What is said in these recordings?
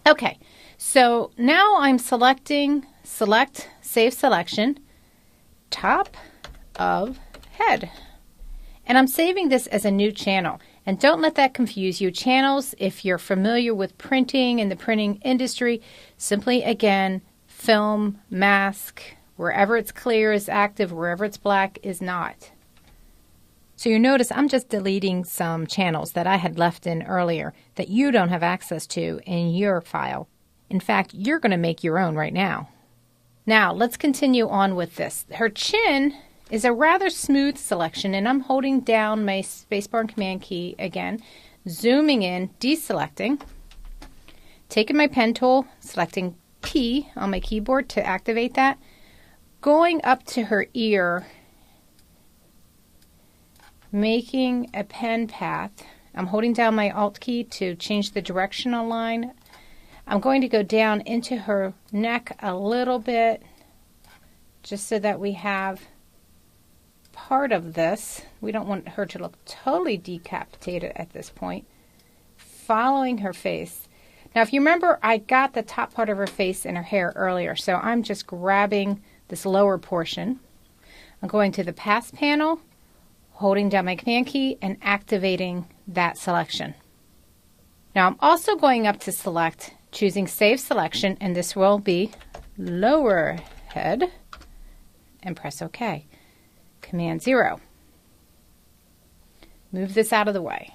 Okay, so now I'm selecting Select, Save Selection, top of head. And I'm saving this as a new channel. And don't let that confuse you. Channels, if you're familiar with printing and the printing industry, simply again, film, mask, wherever it's clear is active, wherever it's black is not. So you notice I'm just deleting some channels that I had left in earlier that you don't have access to in your file. In fact, you're going to make your own right now. Now, let's continue on with this. Her chin is a rather smooth selection, and I'm holding down my spacebar and command key again, zooming in, deselecting, taking my pen tool, selecting P on my keyboard to activate that, going up to her ear, making a pen path. I'm holding down my Alt key to change the directional line. I'm going to go down into her neck a little bit, just so that we have part of this. We don't want her to look totally decapitated at this point. Following her face. Now, if you remember, I got the top part of her face and her hair earlier, so I'm just grabbing this lower portion. I'm going to the Path panel, holding down my command key and activating that selection. Now, I'm also going up to Select, choosing Save Selection, and this will be lower head, and press OK. Command 0. Move this out of the way.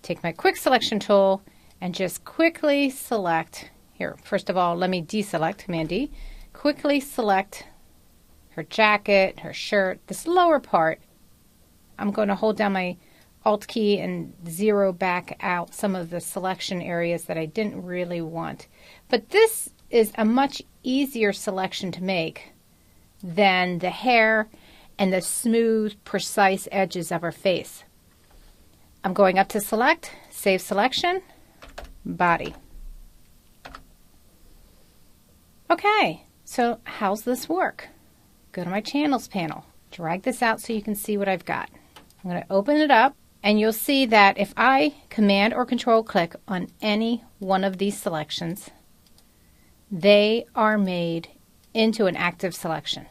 Take my quick selection tool and just quickly select. Here, first of all, let me deselect, Command D. Quickly select her jacket, her shirt, this lower part. I'm going to hold down my Alt key and zero back out some of the selection areas that I didn't really want. But this is a much easier selection to make than the hair and the smooth, precise edges of her face. I'm going up to Select, Save Selection, Body. Okay, so how's this work? Go to my Channels panel, drag this out so you can see what I've got. I'm going to open it up, and you'll see that if I Command or Control click on any one of these selections, they are made into an active selection.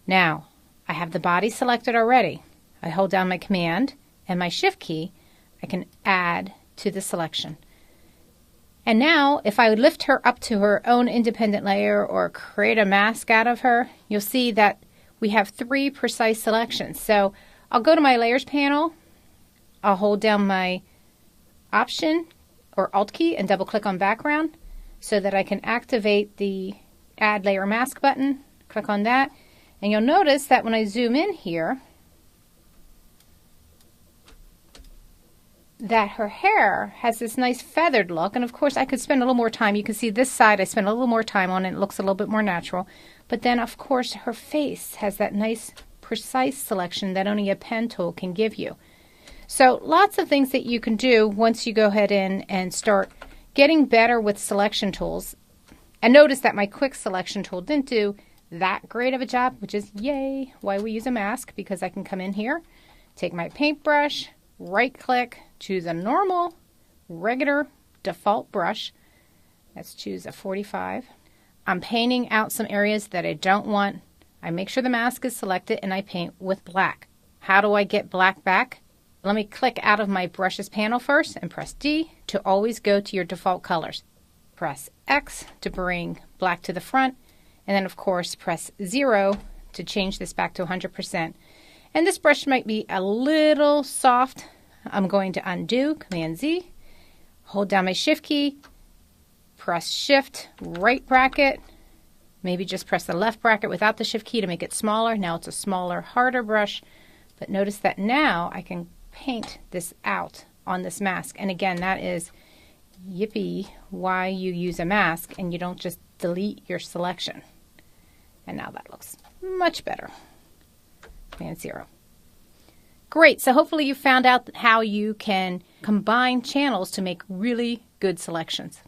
Now, I have the body selected already. I hold down my Command and my Shift key, I can add to the selection. And now, if I lift her up to her own independent layer or create a mask out of her, you'll see that we have 3 precise selections. So I'll go to my Layers panel, I'll hold down my Option or Alt key and double click on Background so that I can activate the Add Layer Mask button. Click on that, and you'll notice that when I zoom in here, that her hair has this nice feathered look. And of course I could spend a little more time. You can see this side I spent a little more time on, and it looks a little bit more natural. But then of course her face has that nice precise selection that only a pen tool can give you. So lots of things that you can do once you go ahead in and start getting better with selection tools. And notice that my quick selection tool didn't do that great of a job, which is yay, why we use a mask, because I can come in here, take my paintbrush, right click, choose a normal, regular, default brush. Let's choose a 45. I'm painting out some areas that I don't want. I make sure the mask is selected and I paint with black. How do I get black back? Let me click out of my brushes panel first and press D to always go to your default colors. Press X to bring black to the front, and then of course press 0 to change this back to 100%. And this brush might be a little soft. I'm going to undo, Command Z, hold down my Shift key, press Shift, right bracket, maybe just press the left bracket without the Shift key to make it smaller. Now it's a smaller, harder brush, but notice that now I can paint this out on this mask. And again, that is yippee why you use a mask and you don't just delete your selection. And now that looks much better. Command 0. Great, so hopefully you found out how you can combine channels to make really good selections.